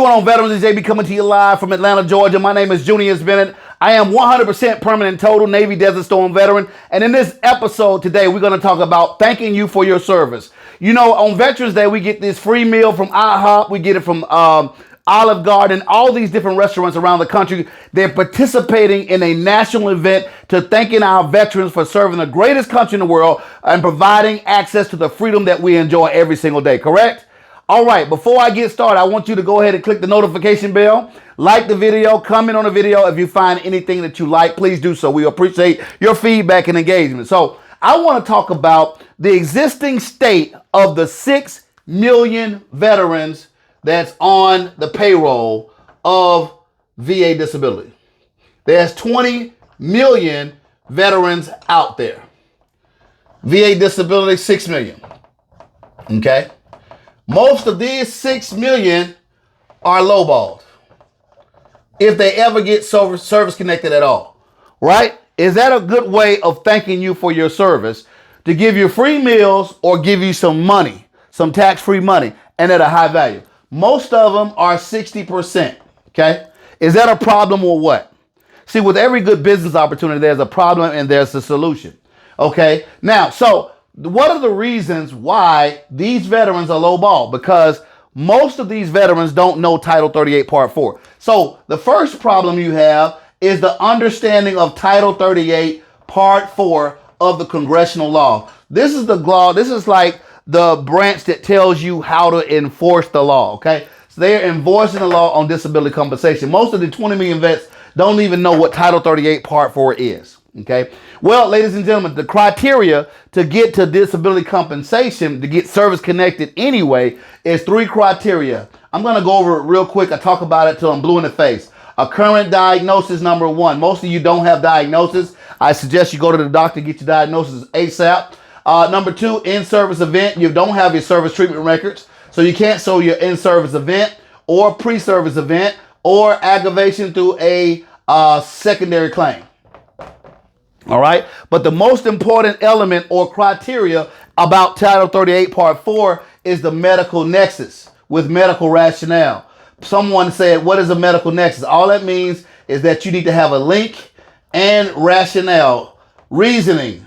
going on, veterans? It's JB coming to you live from Atlanta, Georgia. My name is Junius Bennett. I am 100% permanent total Navy Desert Storm veteran. And in this episode today, we're going to talk about thanking you for your service. You know, on Veterans Day, we get this free meal from IHOP. We get it from Olive Garden, all these different restaurants around the country. They're participating in a national event to thanking our veterans for serving the greatest country in the world and providing access to the freedom that we enjoy every single day, correct? All right, before I get started, I want you to go ahead and click the notification bell, like the video, comment on the video. If you find anything that you like, please do so. We appreciate your feedback and engagement. So I want to talk about the existing state of the 6 million veterans that's on the payroll of VA disability. There's 20 million veterans out there. VA disability, 6 million. Okay? Most of these 6 million are lowballed, if they ever get service connected at all, right? Is that a good way of thanking you for your service, to give you free meals or give you some money, some tax-free money, and at a high value? Most of them are 60%, okay? Is that a problem or what? See, with every good business opportunity, there's a problem and there's a solution, okay? Now, so what are the reasons why these veterans are lowballed? Because most of these veterans don't know Title 38 Part 4. So the first problem you have is the understanding of Title 38 Part 4 of the congressional law. This is the law. This is like the branch that tells you how to enforce the law, okay? So they're enforcing the law on disability compensation. Most of the 20 million vets don't even know what Title 38 Part 4 is, okay? Well, ladies and gentlemen, the criteria to get to disability compensation, to get service connected anyway, is 3 criteria. I'm going to go over it real quick. I talk about it till I'm blue in the face. A current diagnosis, number 1. Most of you don't have diagnosis. I suggest you go to the doctor, get your diagnosis ASAP. Number 2, in-service event. You don't have your service treatment records, so you can't show your in-service event or pre-service event or aggravation through a secondary claim. All right. But the most important element or criteria about Title 38 Part 4 is the medical nexus with medical rationale. Someone said, what is a medical nexus? All that means is that you need to have a link and rationale, reasoning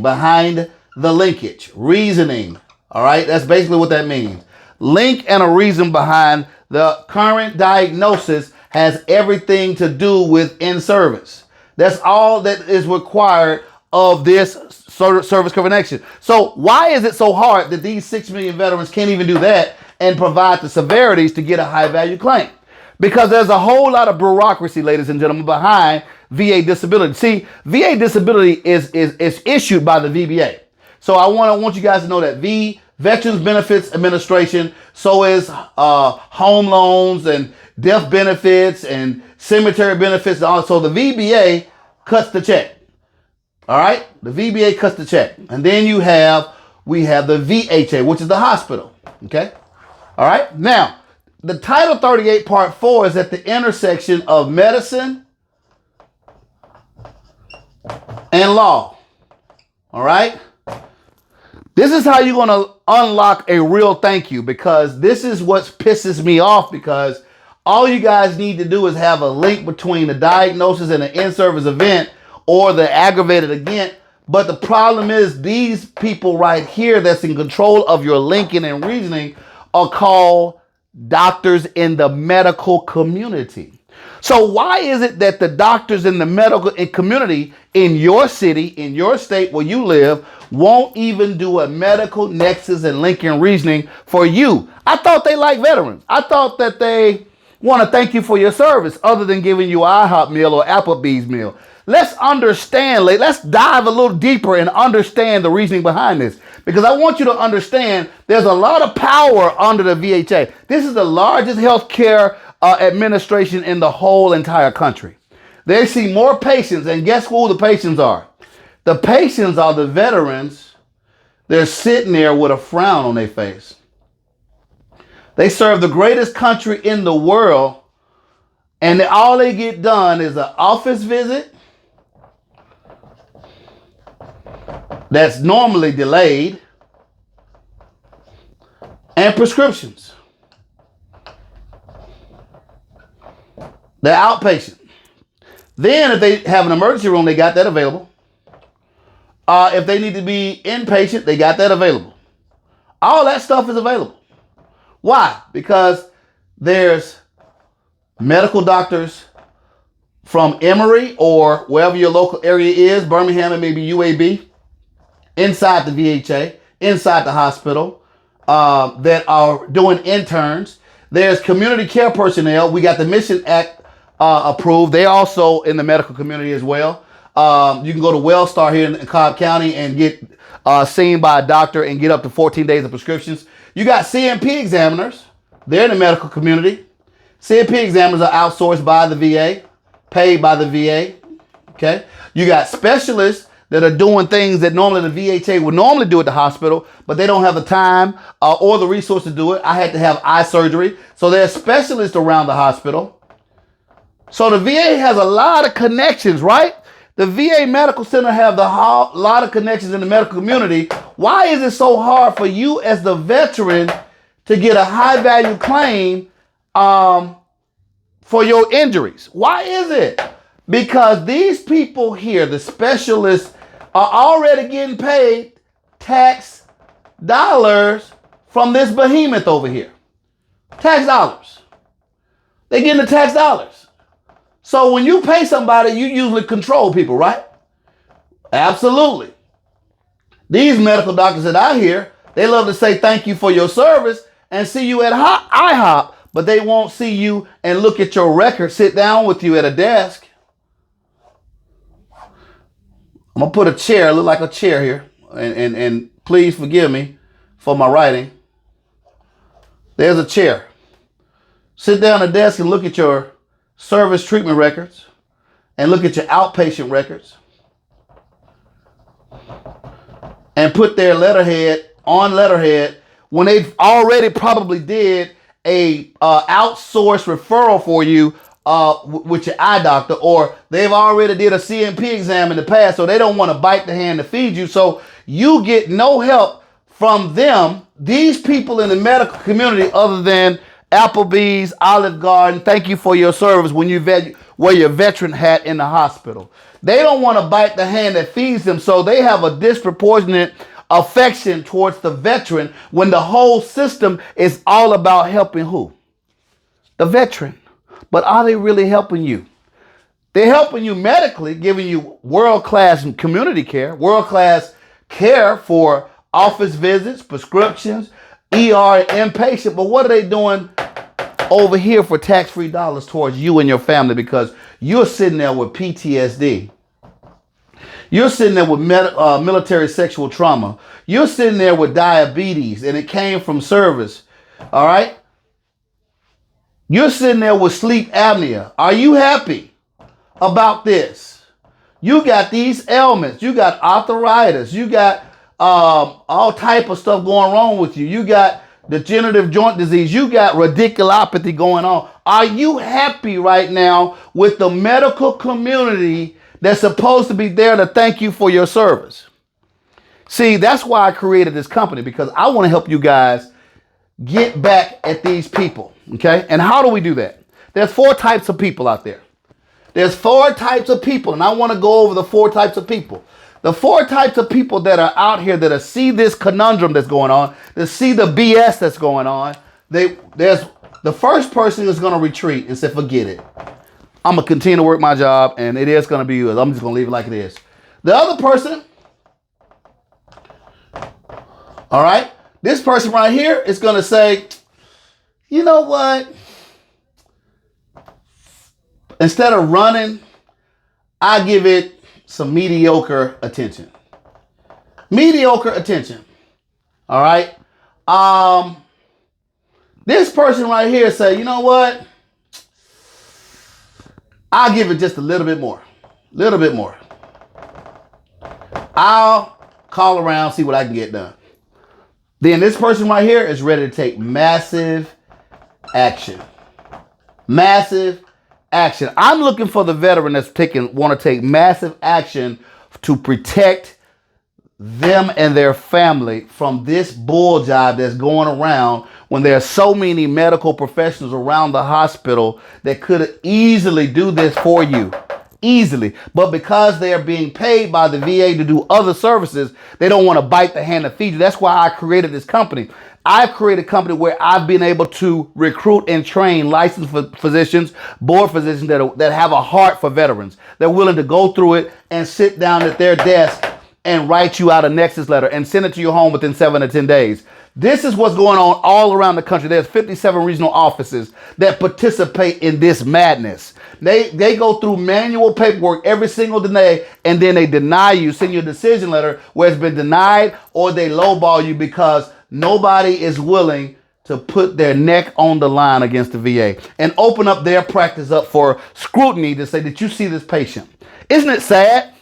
behind the linkage, reasoning. All right. That's basically what that means. Link and a reason behind the current diagnosis has everything to do with in-service. That's all that is required of this service connection. So why is it so hard that these 6 million veterans can't even do that and provide the severities to get a high value claim? Because there's a whole lot of bureaucracy, ladies and gentlemen, behind VA disability. See, VA disability is issued by the VBA. So I want you guys to know that Veterans Benefits Administration, so is home loans and death benefits and cemetery benefits. Also, the VBA cuts the check. All right, the VBA cuts the check, and then we have the VHA, which is the hospital. Okay, all right. Now, the Title 38 Part 4 is at the intersection of medicine and law. All right. This is how you're going to unlock a real thank you, because this is what pisses me off, because all you guys need to do is have a link between the diagnosis and the in-service event or the aggravated event. But the problem is these people right here that's in control of your linking and reasoning are called doctors in the medical community. So why is it that the doctors in the medical community in your city, in your state where you live, won't even do a medical nexus and linking reasoning for you? I thought they like veterans. I thought that they want to thank you for your service other than giving you an IHOP meal or Applebee's meal. Let's understand, let's dive a little deeper and understand the reasoning behind this, because I want you to understand there's a lot of power under the VHA. This is the largest healthcare administration in the whole entire country. They see more patients, and guess who the patients are? The patients are the veterans. They're sitting there with a frown on their face. They serve the greatest country in the world, and all they get done is an office visit that's normally delayed and prescriptions. They're outpatient. Then if they have an emergency room, they got that available. If they need to be inpatient, they got that available. All that stuff is available. Why? Because there's medical doctors from Emory or wherever your local area is, Birmingham and maybe UAB, inside the VHA, inside the hospital, that are doing interns. There's community care personnel. We got the Mission Act approved. They're also in the medical community as well. You can go to Wellstar here in Cobb County and get seen by a doctor and get up to 14 days of prescriptions. You got CMP examiners. They're in the medical community. CMP examiners are outsourced by the VA, paid by the VA. Okay. You got specialists that are doing things that normally the VHA would normally do at the hospital, but they don't have the time or the resource to do it. I had to have eye surgery. So there's specialists around the hospital. So the VA has a lot of connections, right? The VA Medical Center have a lot of connections in the medical community. Why is it so hard for you as the veteran to get a high value claim for your injuries? Why is it? Because these people here, the specialists, are already getting paid tax dollars from this behemoth over here. Tax dollars. They're getting the tax dollars. So when you pay somebody, you usually control people, right? Absolutely. These medical doctors that I hear, they love to say thank you for your service and see you at IHOP, but they won't see you and look at your record, sit down with you at a desk. I'm going to put a chair, look like a chair here, and please forgive me for my writing. There's a chair. Sit down at a desk and look at your service treatment records and look at your outpatient records and put their letterhead on letterhead when they've already probably did a outsourced referral for you with your eye doctor, or they've already did a CMP exam in the past, so they don't want to bite the hand that feeds you. So you get no help from them, these people in the medical community, other than Applebee's, Olive Garden, thank you for your service when you wear your veteran hat in the hospital. They don't want to bite the hand that feeds them, so they have a disproportionate affection towards the veteran when the whole system is all about helping who? The veteran. But are they really helping you? They're helping you medically, giving you world-class community care, world-class care for office visits, prescriptions, ER, inpatient. But what are they doing over here for tax-free dollars towards you and your family? Because you're sitting there with PTSD. You're sitting there with military sexual trauma. You're sitting there with diabetes, and it came from service. All right? You're sitting there with sleep apnea. Are you happy about this? You got these ailments. You got arthritis. You got all type of stuff going wrong with you. You got degenerative joint disease. You got radiculopathy going on. Are you happy right now with the medical community that's supposed to be there to thank you for your service? See, that's why I created this company, because I want to help you guys get back at these people. Okay? And how do we do that? There's 4 types of people out there. There's 4 types of people, and I want to go over the 4 types of people. The 4 types of people that are out here that see this conundrum that's going on, that see the BS that's going on. There's the first person is going to retreat and say, forget it. I'm going to continue to work my job, and it is going to be yours. I'm just going to leave it like it is. The other person, all right, this person right here is going to say, you know what? Instead of running, I give it some mediocre attention. Mediocre attention. All right. This person right here say, you know what? I'll give it just a little bit more. Little bit more. I'll call around, see what I can get done. Then this person right here is ready to take massive action. Massive action. I'm looking for the veteran that's want to take massive action to protect them and their family from this bull job that's going around when there are so many medical professionals around the hospital that could easily do this for you. Easily. But because they are being paid by the VA to do other services, they don't want to bite the hand that feeds you. That's why I created this company. I've created a company where I've been able to recruit and train licensed physicians, board physicians that have a heart for veterans. They're willing to go through it and sit down at their desk and write you out a Nexus letter and send it to your home within 7 to 10 days. This is what's going on all around the country. There's 57 regional offices that participate in this madness. They go through manual paperwork every single day, and then they deny you, send you a decision letter where it's been denied, or they lowball you because nobody is willing to put their neck on the line against the VA and open up their practice up for scrutiny to say, did you see this patient? Isn't it sad?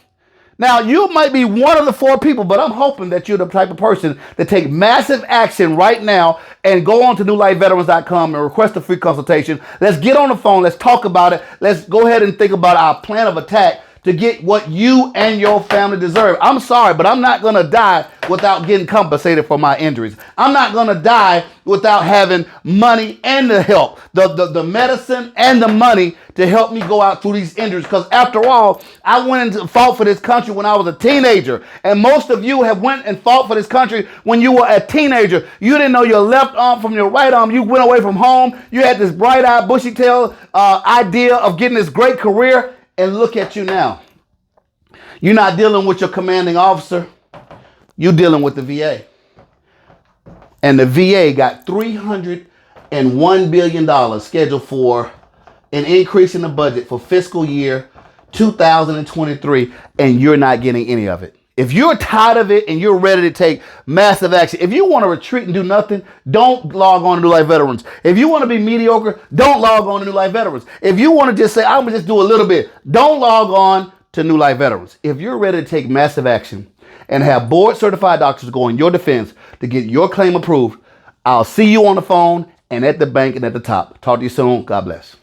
Now, you might be one of the 4 people, but I'm hoping that you're the type of person that take massive action right now and go on to newlifeveterans.com and request a free consultation. Let's get on the phone. Let's talk about it. Let's go ahead and think about our plan of attack to get what you and your family deserve. I'm sorry, but I'm not going to die without getting compensated for my injuries. I'm not going to die without having money and the help, the medicine and the money to help me go out through these injuries. Because after all, I went and fought for this country when I was a teenager. And most of you have went and fought for this country when you were a teenager. You didn't know your left arm from your right arm. You went away from home. You had this bright-eyed, bushy-tailed idea of getting this great career. And look at you now. You're not dealing with your commanding officer. You're dealing with the VA. And the VA got $301 billion scheduled for an increase in the budget for fiscal year 2023, and you're not getting any of it. If you're tired of it and you're ready to take massive action, if you want to retreat and do nothing, don't log on to New Life Veterans. If you want to be mediocre, don't log on to New Life Veterans. If you want to just say, I'm going to just do a little bit, don't log on to New Life Veterans. If you're ready to take massive action and have board certified doctors go in your defense to get your claim approved, I'll see you on the phone and at the bank and at the top. Talk to you soon. God bless.